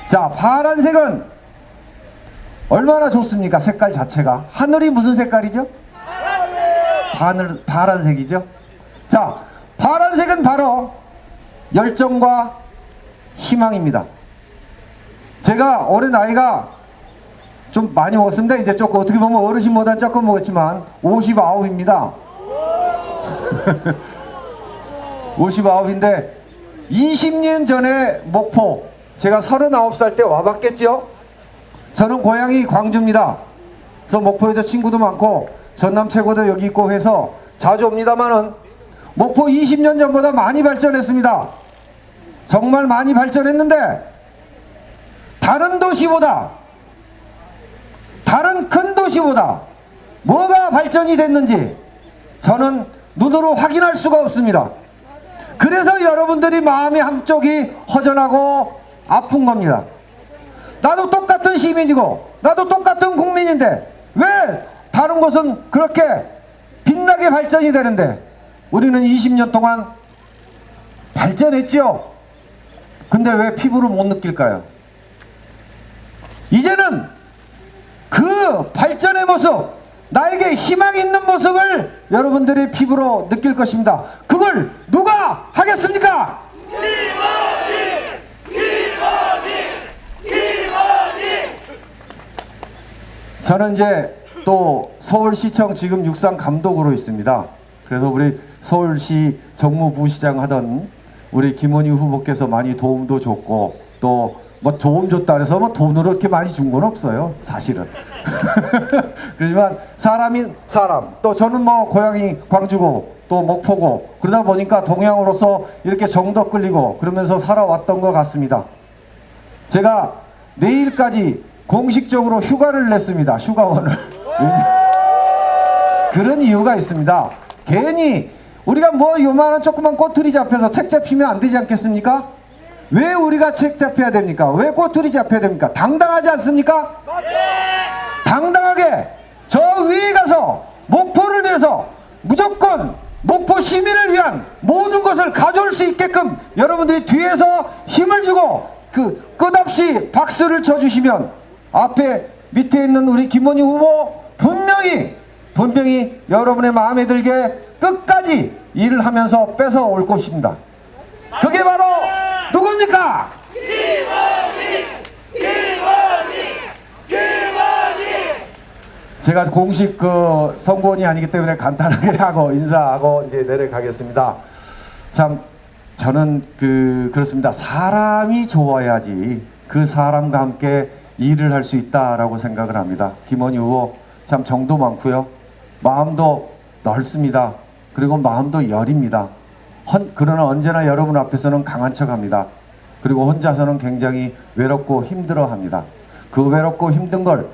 자, 파란색은 얼마나 좋습니까? 색깔 자체가. 하늘이 무슨 색깔이죠? 파란색이죠. 자, 파란색은 바로 열정과 희망입니다. 제가 올해 나이가 좀 많이 먹었습니다. 이제 조금 어떻게 보면 어르신보다 조금 먹었지만 59입니다. 59인데 20년 전에 목포, 제가 39살 때 와봤겠죠. 저는 고향이 광주입니다. 그래서 목포에도 친구도 많고 전남 최고도 여기 있고 해서 자주 옵니다만은 목포 20년 전보다 많이 발전했습니다. 정말 많이 발전했는데 다른 도시보다, 다른 큰 도시보다 뭐가 발전이 됐는지 저는 눈으로 확인할 수가 없습니다. 그래서 여러분들이 마음이 한쪽이 허전하고 아픈 겁니다. 나도 똑같은 시민이고 나도 똑같은 국민인데 왜 다른 곳은 그렇게 빛나게 발전이 되는데 우리는 20년 동안 발전했죠. 근데 왜 피부로 못 느낄까요? 이제는 그 발전의 모습, 나에게 희망 있는 모습을 여러분들이 피부로 느낄 것입니다. 그걸 누가 하겠습니까? 저는 이제 또 서울시청 지금 육상 감독으로 있습니다. 그래서 우리 서울시 정무부시장 하던 우리 김원희 후보께서 많이 도움도 줬고 또 뭐 도움 줬다 그래서 뭐 돈으로 이렇게 많이 준 건 없어요, 사실은. 그렇지만 사람인 사람, 또 저는 뭐 고향이 광주고 또 목포고 그러다 보니까 동양으로서 이렇게 정도 끌리고 그러면서 살아왔던 것 같습니다. 제가 내일까지 공식적으로 휴가를 냈습니다. 휴가원을. 그런 이유가 있습니다. 괜히 우리가 뭐 요만한 조그만 꼬투리 잡혀서 책 잡히면 안 되지 않겠습니까? 왜 우리가 책 잡혀야 됩니까? 왜 꼬투리 잡혀야 됩니까? 당당하지 않습니까? 당당하게 저 위에 가서 목포를 위해서 무조건 목포 시민을 위한 모든 것을 가져올 수 있게끔 여러분들이 뒤에서 힘을 주고 그 끝없이 박수를 쳐주시면 앞에 밑에 있는 우리 김원희 후보 분명히 여러분의 마음에 들게 끝까지 일을 하면서 뺏어올 것입니다. 그게 바로 누굽니까? 제가 공식 그 선거원이 아니기 때문에 간단하게 하고 인사하고 이제 내려가겠습니다. 참 저는 그렇습니다. 사람이 좋아야지 그 사람과 함께 일을 할 수 있다라고 생각을 합니다. 김원희 후보 참 정도 많고요. 마음도 넓습니다. 그리고 마음도 여립니다. 그러나 언제나 여러분 앞에서는 강한 척합니다. 그리고 혼자서는 굉장히 외롭고 힘들어합니다. 그 외롭고 힘든 걸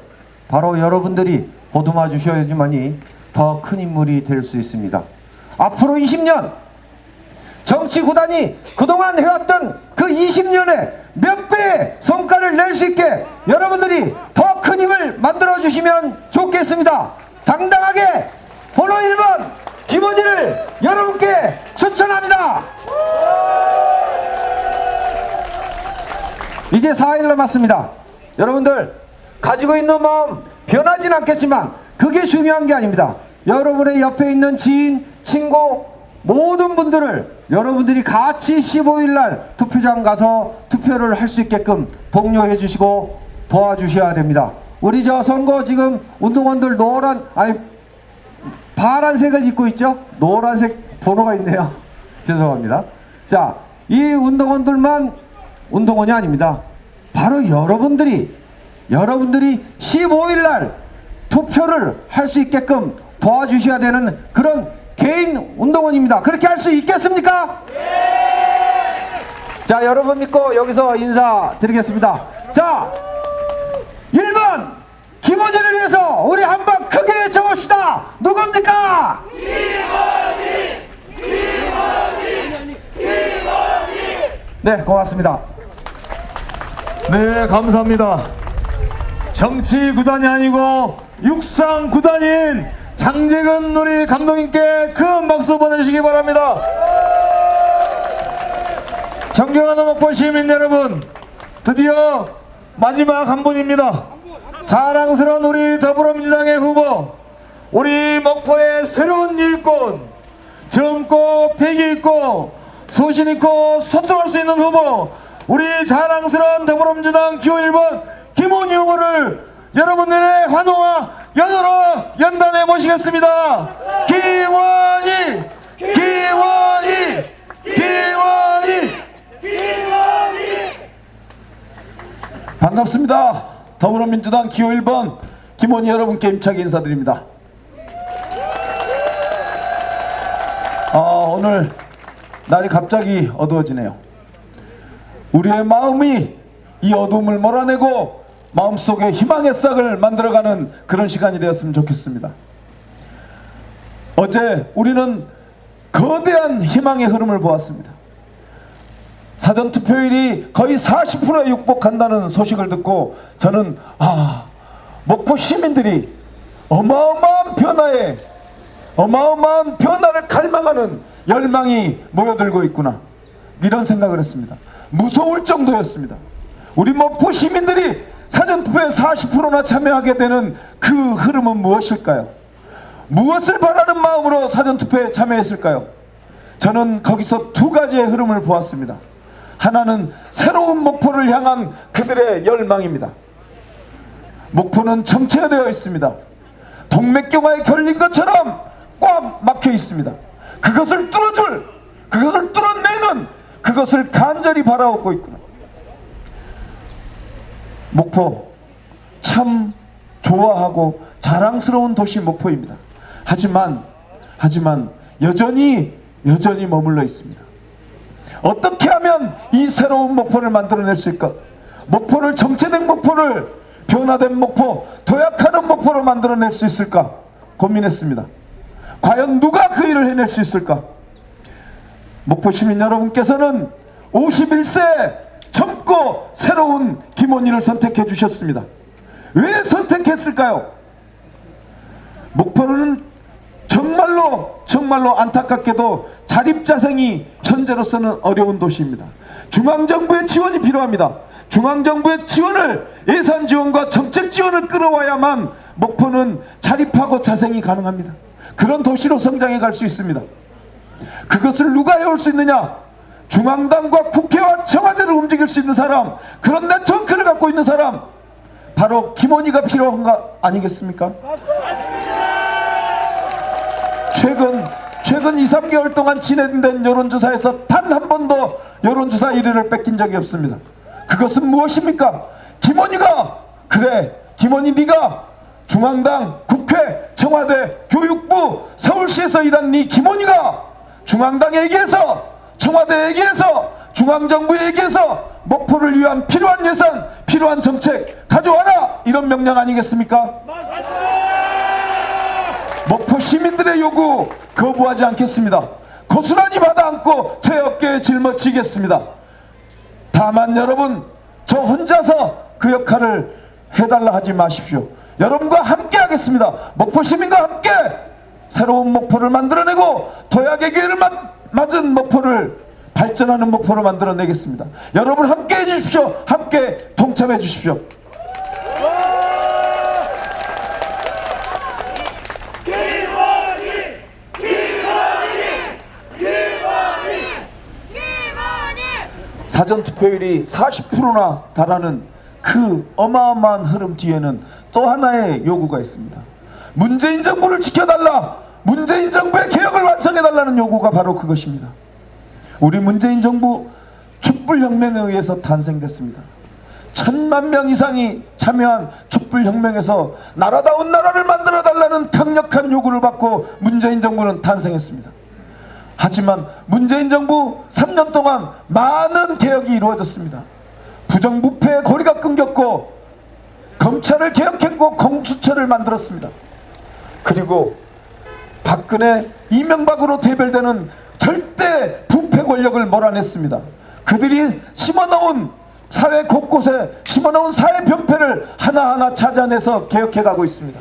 바로 여러분들이 보듬어 주셔야지만이 더 큰 인물이 될 수 있습니다. 앞으로 20년 정치 구단이 그동안 해왔던 그 20년에 몇 배의 성과를 낼 수 있게 여러분들이 더 큰 힘을 만들어 주시면 좋겠습니다. 당당하게 번호 1번 김원희를 여러분께 추천합니다. 이제 4일 남았습니다. 여러분들 가지고 있는 마음 변하진 않겠지만 그게 중요한 게 아닙니다. 여러분의 옆에 있는 지인, 친구 모든 분들을 여러분들이 같이 15일 날 투표장 가서 투표를 할 수 있게끔 독려해 주시고 도와주셔야 됩니다. 우리 저 선거 지금 운동원들 파란색을 입고 있죠? 노란색 번호가 있네요. 죄송합니다. 자, 이 운동원들만 운동원이 아닙니다. 바로 여러분들이 15일 날 투표를 할 수 있게끔 도와주셔야 되는 그런 개인 운동원입니다. 그렇게 할 수 있겠습니까? 자, 여러분 믿고 여기서 인사드리겠습니다. 자, 1번 김원희를 위해서 우리 한번 크게 외쳐봅시다. 누굽니까? 네, 고맙습니다. 네, 감사합니다. 정치 구단이 아니고 육상 구단인 장재근 우리 감독님께 큰 박수 보내주시기 바랍니다. 존경하는 목포 시민 여러분, 드디어 마지막 한 분입니다. 자랑스러운 우리 더불어민주당의 후보 우리 목포의 새로운 일꾼, 젊고 패기 있고 소신 있고 소통할 수 있는 후보, 우리 자랑스러운 더불어민주당 기호 1번 김원희 후보를 여러분들의 환호와 연호로 연단에 모시겠습니다. 김원희, 김원희, 김원희. 반갑습니다. 더불어민주당 기호 1번 김원희 여러분께 힘차게 인사드립니다. 오늘 날이 갑자기 어두워지네요. 우리의 마음이 이 어둠을 몰아내고 마음속에 희망의 싹을 만들어가는 그런 시간이 되었으면 좋겠습니다. 어제 우리는 거대한 희망의 흐름을 보았습니다. 사전투표율이 거의 40%에 육박한다는 소식을 듣고 저는 목포 시민들이 어마어마한 변화를 갈망하는 열망이 모여들고 있구나, 이런 생각을 했습니다. 무서울 정도였습니다. 우리 목포 시민들이 사전투표에 40%나 참여하게 되는 그 흐름은 무엇일까요? 무엇을 바라는 마음으로 사전투표에 참여했을까요? 저는 거기서 두 가지의 흐름을 보았습니다. 하나는 새로운 목포를 향한 그들의 열망입니다. 목포는 정체되어 있습니다. 동맥경화에 걸린 것처럼 꽉 막혀 있습니다. 그것을 뚫어내는, 그것을 간절히 바라오고 있구나. 목포 참 좋아하고 자랑스러운 도시 목포입니다. 하지만 여전히 머물러 있습니다. 어떻게 하면 이 새로운 목포를 만들어낼 수 있을까? 목포를, 정체된 목포를 변화된 목포, 도약하는 목포로 만들어낼 수 있을까 고민했습니다. 과연 누가 그 일을 해낼 수 있을까? 목포 시민 여러분께서는 51세 젊고 새로운 김원희를 선택해 주셨습니다. 왜 선택했을까요? 목포는 정말로 안타깝게도 자립자생이 현재로서는 어려운 도시입니다. 중앙정부의 지원이 필요합니다. 중앙정부의 지원을, 예산 지원과 정책 지원을 끌어와야만 목포는 자립하고 자생이 가능합니다. 그런 도시로 성장해 갈 수 있습니다. 그것을 누가 해올 수 있느냐? 중앙당과 국회와 청와대를 움직일 수 있는 사람, 그런 네트워크를 갖고 있는 사람, 바로 김원희가 필요한 거 아니겠습니까? 최근 2, 3개월 동안 진행된 여론조사에서 단 한 번도 여론조사 1위를 뺏긴 적이 없습니다. 그것은 무엇입니까? 김원희가, 김원희 네가 중앙당, 국회, 청와대, 교육부, 서울시에서 일한 네 김원희가 중앙당에 얘기해서, 청와대에 얘기해서, 중앙정부에 얘기해서 목포를 위한 필요한 예산, 필요한 정책 가져와라, 이런 명령 아니겠습니까? 목포 시민들의 요구 거부하지 않겠습니다. 고스란히 받아안고 제 어깨에 짊어지겠습니다. 다만 여러분, 저 혼자서 그 역할을 해달라 하지 마십시오. 여러분과 함께 하겠습니다. 목포 시민과 함께 새로운 목포를 만들어내고 도약의 기회를 맞은 목포를, 발전하는 목포로 만들어내겠습니다. 여러분 함께 해주십시오. 함께 동참해 주십시오. 사전투표율이 40%나 달하는 그 어마어마한 흐름 뒤에는 또 하나의 요구가 있습니다. 문재인 정부를 지켜달라, 문재인 정부의 개혁을 완성해달라는 요구가 바로 그것입니다. 우리 문재인 정부 촛불혁명에 의해서 탄생됐습니다. 1000만 명 이상이 참여한 촛불혁명에서 나라다운 나라를 만들어달라는 강력한 요구를 받고 문재인 정부는 탄생했습니다. 하지만 문재인 정부 3년 동안 많은 개혁이 이루어졌습니다. 부정부패의 고리가 끊겼고, 검찰을 개혁했고, 공수처를 만들었습니다. 그리고 박근혜, 이명박으로 대별되는 절대 부패 권력을 몰아냈습니다. 그들이 심어놓은 사회 곳곳에 심어놓은 사회 병폐를 하나하나 찾아내서 개혁해가고 있습니다.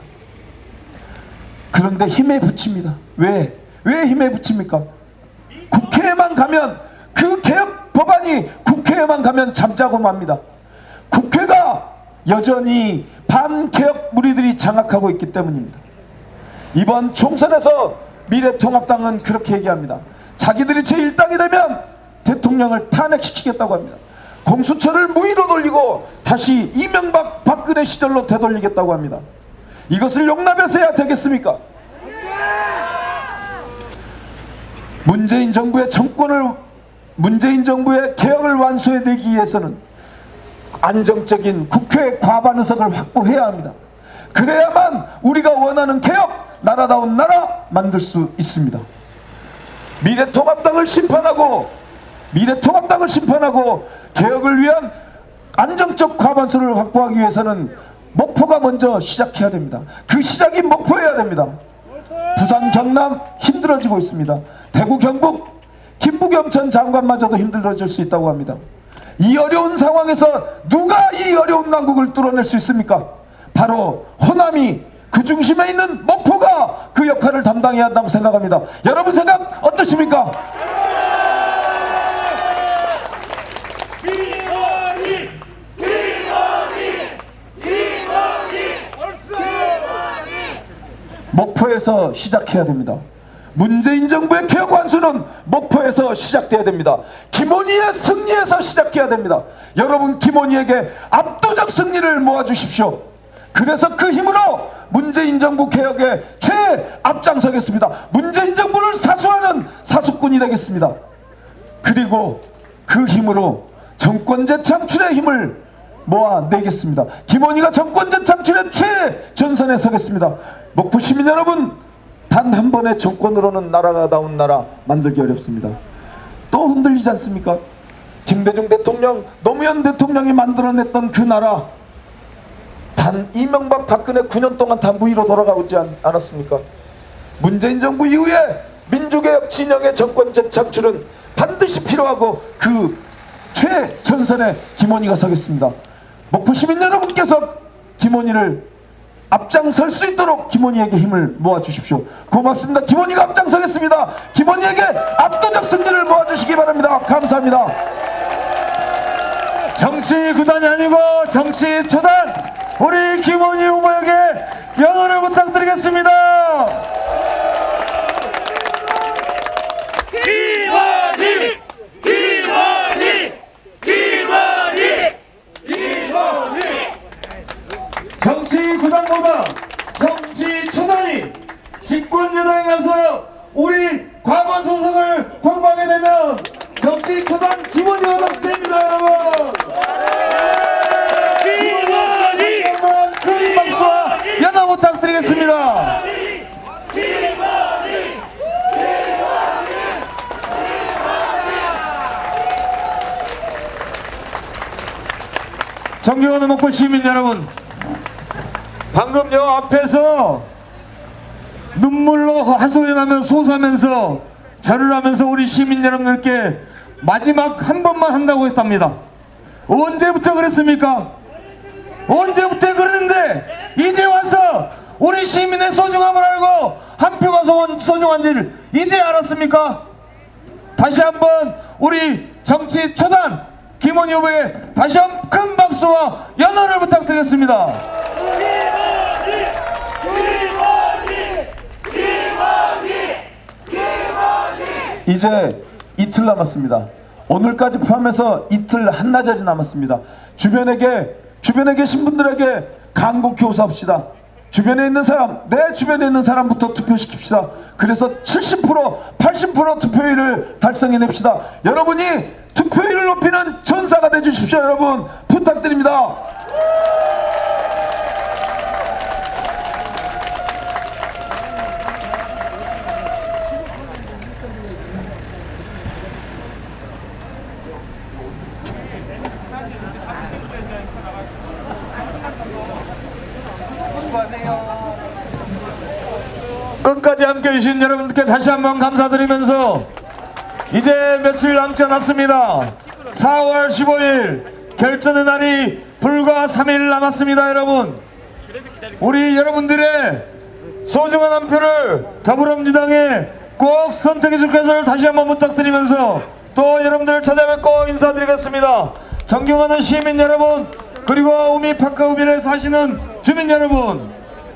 그런데 힘에 부칩니다. 왜 힘에 부칩니까? 국회에만 가면, 그 개혁 법안이 국회에만 가면 잠자고 맙니다. 국회가 여전히 반개혁 무리들이 장악하고 있기 때문입니다. 이번 총선에서 미래통합당은 그렇게 얘기합니다. 자기들이 제1당이 되면 대통령을 탄핵시키겠다고 합니다. 공수처를 무위로 돌리고 다시 이명박 박근혜 시절로 되돌리겠다고 합니다. 이것을 용납해서야 되겠습니까? 문재인 정부의 개혁을 완수해내기 위해서는 안정적인 국회 과반 의석을 확보해야 합니다. 그래야만 우리가 원하는 개혁, 나라다운 나라 만들 수 있습니다. 미래통합당을 심판하고 개혁을 위한 안정적 과반수를 확보하기 위해서는 목포가 먼저 시작해야 됩니다. 그 시작이 목포여야 됩니다. 부산, 경남 힘들어지고 있습니다. 대구, 경북, 김부겸 전 장관마저도 힘들어질 수 있다고 합니다. 이 어려운 상황에서 누가 이 어려운 난국을 뚫어낼 수 있습니까? 바로 호남이 그 중심에 있는 목포가 그 역할을 담당해야 한다고 생각합니다. 여러분 생각 어떠십니까? 목포에서 시작해야 됩니다. 문재인 정부의 개혁 완수는 목포에서 시작돼야 됩니다. 김원희의 승리에서 시작해야 됩니다. 여러분, 김원희에게 압도적 승리를 모아주십시오. 그래서 그 힘으로 문재인 정부 개혁에 최앞장서겠습니다. 문재인 정부를 사수하는 사수꾼이 되겠습니다. 그리고 그 힘으로 정권 재창출의 힘을 모아내겠습니다. 김원희가 정권 재창출의 최전선에 서겠습니다. 목포 시민 여러분, 단 한 번의 정권으로는 나라다운 나라 만들기 어렵습니다. 또 흔들리지 않습니까? 김대중 대통령, 노무현 대통령이 만들어냈던 그 나라, 단 이명박 박근혜 9년 동안 다 무위로 돌아가지 않았습니까? 문재인 정부 이후에 민주개혁 진영의 정권 재창출은 반드시 필요하고 그 최전선에 김원희가 서겠습니다. 목포 시민 여러분께서 김원희를 앞장설 수 있도록 김원희에게 힘을 모아주십시오. 고맙습니다. 김원희가 앞장서겠습니다. 김원희에게 압도적 승리를 모아주시기 바랍니다. 감사합니다. 정치 구단이 아니고 정치 초단, 우리 김원희 후보에게 연호를 부탁드리겠습니다. 김원희! 김원희! 김원희! 김원희! 정치 구단보다 정치 초단이 집권 여당에 가서 우리 과반 소속을 통과하게 되면 정치 초단 김원희가 닥습니다, 여러분. 김원희! 한번 큰 박수와 연호 부탁드리겠습니다. 존경하는 목포 시민 여러분, 방금 요 앞에서 눈물로 하소연하며 소소하면서 절을 하면서 우리 시민 여러분들께 마지막 한 번만 한다고 했답니다. 언제부터 그랬습니까? 언제부터 그랬는데 이제 와서 우리 시민의 소중함을 알고 한 표가 소중한지를 이제 알았습니까? 다시 한번 우리 정치 초단 김원희 후보에게 다시 한 큰 박수와 연호를 부탁드리겠습니다. 이제 이틀 남았습니다. 오늘까지 포함해서 이틀 한나절이 남았습니다. 주변에 계신 분들에게 간곡히 호소합시다. 주변에 있는 사람, 내 주변에 있는 사람부터 투표시킵시다. 그래서 70%, 80% 투표율을 달성해냅시다. 여러분이 투표율을 높이는 전사가 되주십시오. 여러분 부탁드립니다. 끝까지 함께해 주신 여러분들께 다시 한번 감사드리면서 이제 며칠 남지 않았습니다. 4월 15일 결전의 날이 불과 3일 남았습니다. 여러분, 우리 여러분들의 소중한 한 표를 더불어민주당에 꼭 선택해 줄 것을 다시 한번 부탁드리면서 또 여러분들을 찾아뵙고 인사드리겠습니다. 존경하는 시민 여러분, 그리고 우미 파크 우미에 사시는 주민 여러분,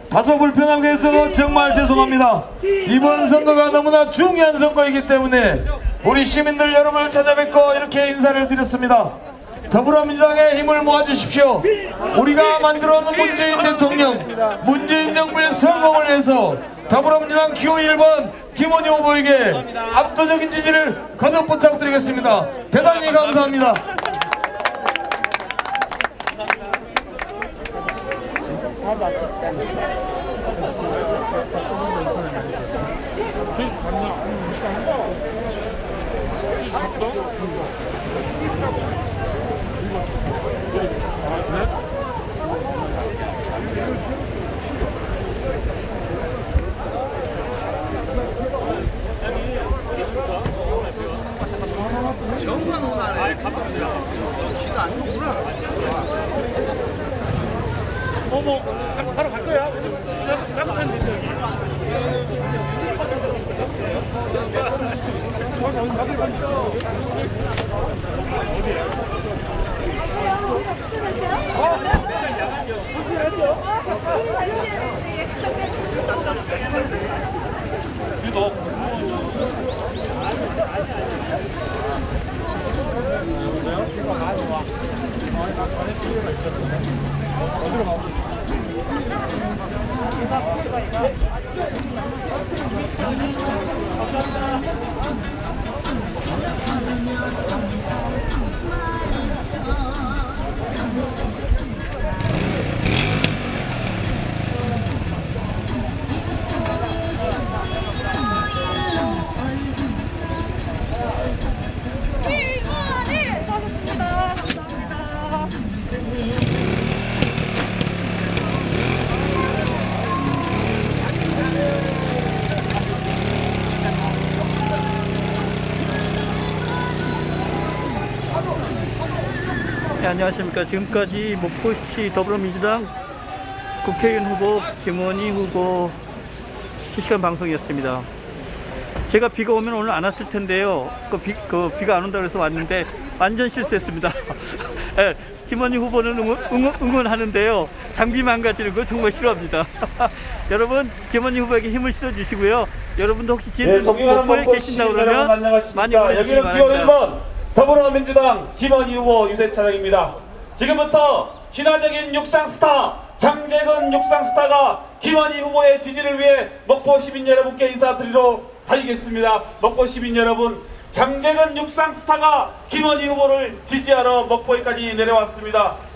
다소 불편하게 해서 정말 죄송합니다. 이번 선거가 너무나 중요한 선거이기 때문에 우리 시민들 여러분을 찾아뵙고 이렇게 인사를 드렸습니다. 더불어민주당의 힘을 모아주십시오. 우리가 만들어놓은 문재인 대통령, 문재인 정부의 성공을 위해서 더불어민주당 기호 1번 김원희 후보에게 압도적인 지지를 거듭 부탁드리겠습니다. 대단히 감사합니다. 바로 갈 거야. 깜빡하면 되죠, 여기. 네, 안녕하십니까. 지금까지 목포시 더불어민주당 국회의원 후보 김원희 후보 실시간 방송이었습니다. 제가 비가 오면 오늘 안 왔을 텐데요. 비가 안 온다고 해서 왔는데 완전 실수했습니다. 네, 김원희 후보는 응원하는데요. 장비 망가지는 거 정말 싫어합니다. 여러분, 김원희 후보에게 힘을 실어주시고요. 여러분도 혹시 지금 목포에 계신다 그러면 많이 보내주시기 여기는 기호 바랍니다. 1번 더불어민주당 김원희 후보 유세 차량입니다. 지금부터 신화적인 육상 스타 장재근 육상 스타가 김원희 후보의 지지를 위해 목포 시민 여러분께 인사드리러 다니겠습니다. 목포 시민 여러분, 장재근 육상 스타가 김원희 후보를 지지하러 목포에까지 내려왔습니다.